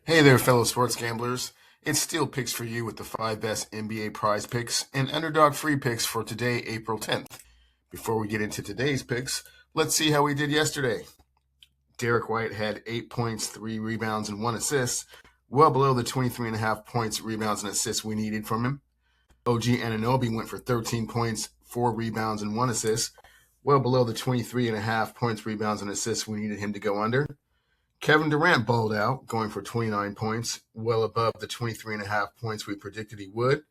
Hey there, fellow sports gamblers. It's Steel Picks for you with the 5 best NBA prize picks and underdog free picks for today, April 10th. Before we get into today's picks, let's see how we did yesterday. Derek White had 8 points, 3 rebounds, and 1 assist, well below the 23.5 points, rebounds, and assists we needed from him. OG Anunoby went for 13 points, 4 rebounds, and 1 assist, well below the 23.5 points, rebounds, and assists we needed him to go under. Kevin Durant balled out, going for 29 points, well above the 23.5 points we predicted he would.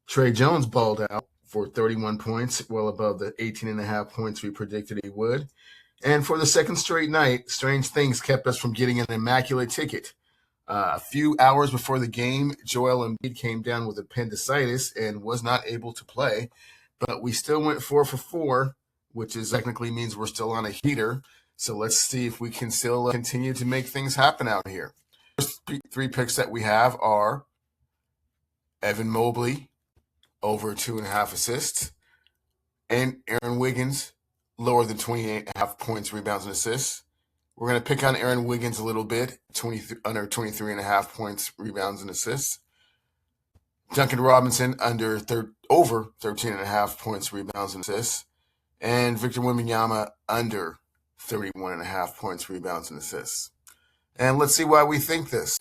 Trey Jones balled out for 31 points, well above the 18.5 points we predicted he would. And for the second straight night, strange things kept us from getting an immaculate ticket. A few hours before the game, Joel Embiid came down with appendicitis and was not able to play, but we still went 4 for 4, which technically means we're still on a heater. So let's see if we can still continue to make things happen out here. First 3 picks that we have are Evan Mobley, over 2.5 assists, and Aaron Wiggins, lower than 28.5 points, rebounds, and assists. We're going to pick on Aaron Wiggins a little bit, under 23.5 points, rebounds, and assists. Duncan Robinson, over 13.5 points, rebounds, and assists. And Victor Wembanyama, under 31.5 points, rebounds, and assists. And let's see why we think this.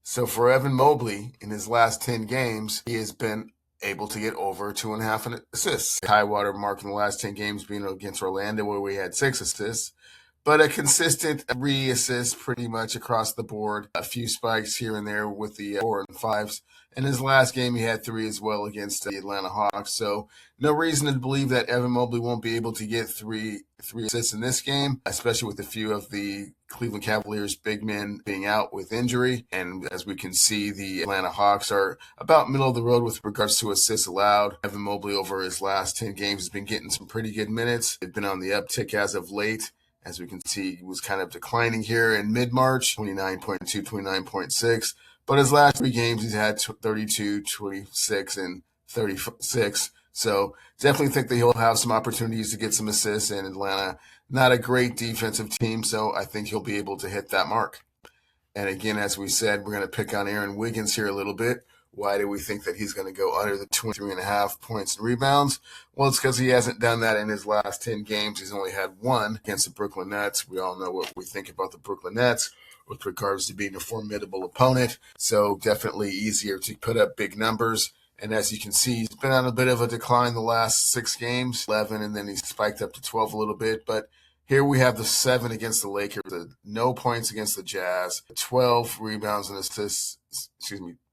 So for Evan Mobley, in his last 10 games, he has been able to get over 2.5 assists. High water mark in the last 10 games being against Orlando, where we had 6 assists. But a consistent 3 assists pretty much across the board. A few spikes here and there with the 4 and 5s. In his last game, he had 3 as well against the Atlanta Hawks. So no reason to believe that Evan Mobley won't be able to get three assists in this game, especially with a few of the Cleveland Cavaliers big men being out with injury. And as we can see, the Atlanta Hawks are about middle of the road with regards to assists allowed. Evan Mobley over his last 10 games has been getting some pretty good minutes. It's been on the uptick as of late. As we can see, he was kind of declining here in mid-March, 29.2, 29.6. But his last 3 games, he's had 32, 26, and 36. So definitely think that he'll have some opportunities to get some assists in Atlanta. Not a great defensive team, so I think he'll be able to hit that mark. And again, as we said, we're going to pick on Aaron Wiggins here a little bit. Why do we think that he's going to go under the 23.5 points and rebounds? Well, it's because he hasn't done that in his last 10 games. He's only had 1 against the Brooklyn Nets. We all know what we think about the Brooklyn Nets with regards to being a formidable opponent. So definitely easier to put up big numbers. And as you can see, he's been on a bit of a decline the last 6 games, 11, and then he spiked up to 12 a little bit. But here we have the 7 against the Lakers, the no points against the Jazz, 12 rebounds and assists,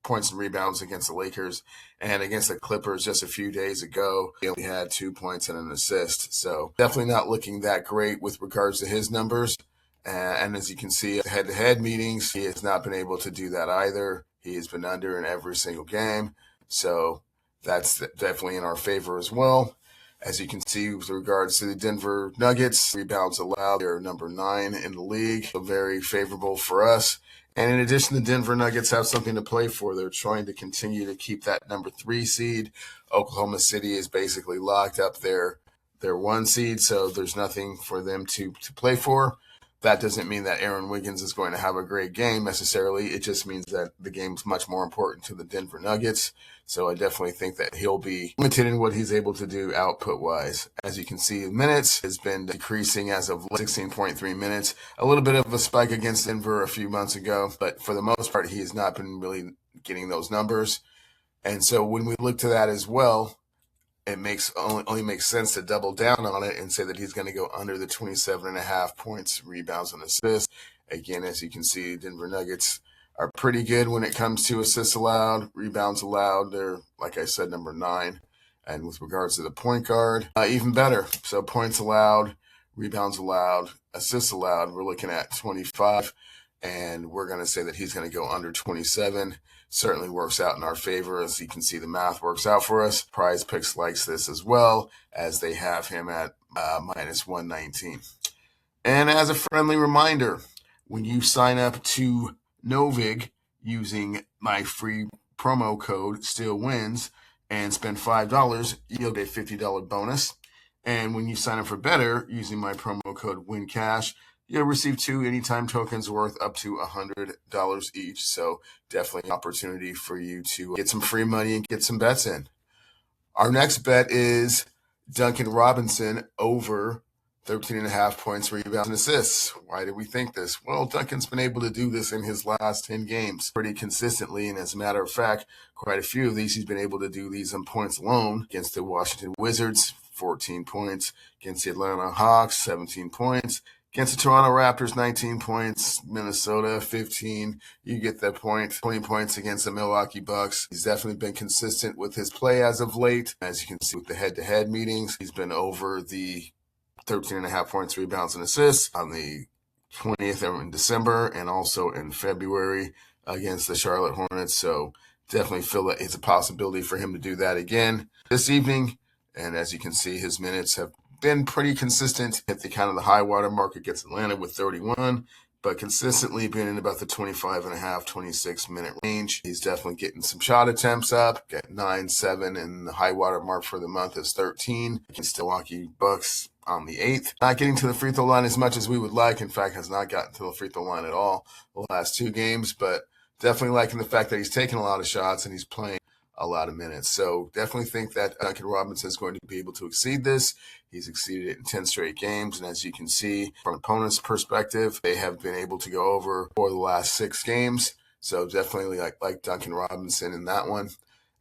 points and rebounds against the Lakers, and against the Clippers just a few days ago, he only had 2 points and an assist. So definitely not looking that great with regards to his numbers. And as you can see, head-to-head meetings, he has not been able to do that either. He has been under in every single game. So that's definitely in our favor as well. As you can see, with regards to the Denver Nuggets, rebounds allowed, they're number 9 in the league. So very favorable for us. And in addition, the Denver Nuggets have something to play for. They're trying to continue to keep that number 3 seed. Oklahoma City is basically locked up their 1 seed, so there's nothing for them to play for. That doesn't mean that Aaron Wiggins is going to have a great game necessarily. It just means that the game's much more important to the Denver Nuggets. So I definitely think that he'll be limited in what he's able to do output-wise. As you can see, minutes has been decreasing as of 16.3 minutes. A little bit of a spike against Denver a few months ago, but for the most part, he has not been really getting those numbers. And so when we look to that as well, it only makes sense to double down on it and say that he's going to go under the 27.5 points, rebounds, and assists. Again, as you can see, Denver Nuggets are pretty good when it comes to assists allowed, rebounds allowed. They're, like I said, number 9. And with regards to the point guard, even better. So points allowed, rebounds allowed, assists allowed, we're looking at 25. And we're going to say that he's going to go under 27. Certainly works out in our favor. As you can see, the math works out for us. Prize Picks likes this as well, as they have him at minus 119. And as a friendly reminder, when you sign up to Novig using my free promo code STEELEWINS and spend $5, you'll get a $50 bonus. And when you sign up for BETR using my promo code WINCASH, you'll receive 2 anytime tokens worth up to $100 each. So definitely an opportunity for you to get some free money and get some bets in. Our next bet is Duncan Robinson over 13.5 points, rebounds, and assists. Why did we think this? Well, Duncan's been able to do this in his last 10 games pretty consistently, and as a matter of fact, quite a few of these he's been able to do these on points alone. Against the Washington Wizards, 14 points. Against the Atlanta Hawks, 17 points. Against the Toronto Raptors, 19 points. Minnesota, 15. You get that point. 20 points against the Milwaukee Bucks. He's definitely been consistent with his play as of late. As you can see with the head-to-head meetings, he's been over the 13.5 points, rebounds, and assists on the 20th in December and also in February against the Charlotte Hornets. So definitely feel that it's a possibility for him to do that again this evening. And as you can see, his minutes have been pretty consistent at the kind of the high water mark against Atlanta with 31, but consistently been in about the 25.5, 26 minute range. He's definitely getting some shot attempts up, got 9, 7, and the high water mark for the month is 13 against the Milwaukee Bucks on the 8th. Not getting to the free throw line as much as we would like. In fact, has not gotten to the free throw line at all the last 2 games, but definitely liking the fact that he's taking a lot of shots and he's playing a lot of minutes. So definitely think that Duncan Robinson is going to be able to exceed this. He's exceeded it in 10 straight games. And as you can see from opponent's perspective, they have been able to go over for the last 6 games. So definitely like Duncan Robinson in that one.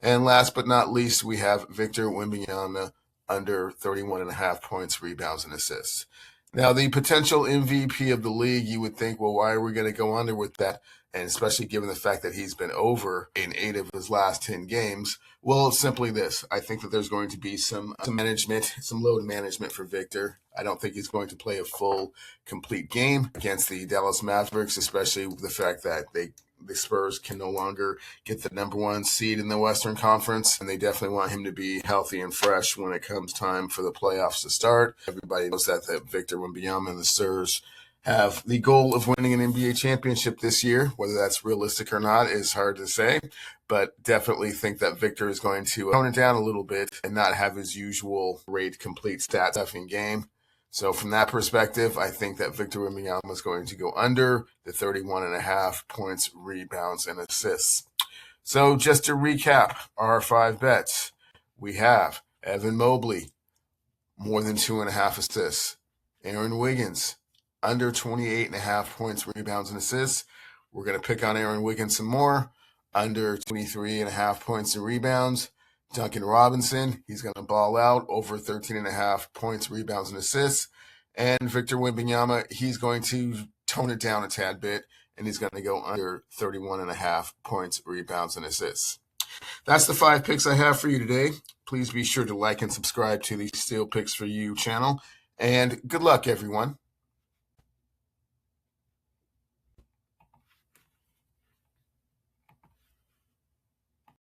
And last but not least, we have Victor Wembanyama under 31.5 points, rebounds, and assists. Now, the potential MVP of the league, you would think, well, why are we going to go under with that? And especially given the fact that he's been over in 8 of his last 10 games. Well, it's simply this. I think that there's going to be some management, some load management for Victor. I don't think he's going to play a full, complete game against the Dallas Mavericks, especially with the fact that the Spurs can no longer get the number 1 seed in the Western Conference, and they definitely want him to be healthy and fresh when it comes time for the playoffs to start. Everybody knows that Victor Wembanyama and the Spurs have the goal of winning an NBA championship this year. Whether that's realistic or not is hard to say, but definitely think that Victor is going to tone it down a little bit and not have his usual great complete stat stuffing game. So from that perspective, I think that Victor Wembanyama is going to go under the 31.5 points, rebounds, and assists. So just to recap our 5 bets, we have Evan Mobley, more than 2.5 assists. Aaron Wiggins, under 28.5 points, rebounds, and assists. We're going to pick on Aaron Wiggins some more. Under 23.5 points and rebounds. Duncan Robinson, he's going to ball out over 13.5 points, rebounds, and assists. And Victor Wembanyama, he's going to tone it down a tad bit, and he's going to go under 31.5 points, rebounds, and assists. That's the 5 picks I have for you today. Please be sure to like and subscribe to the Steel Picks for You channel. And good luck, everyone.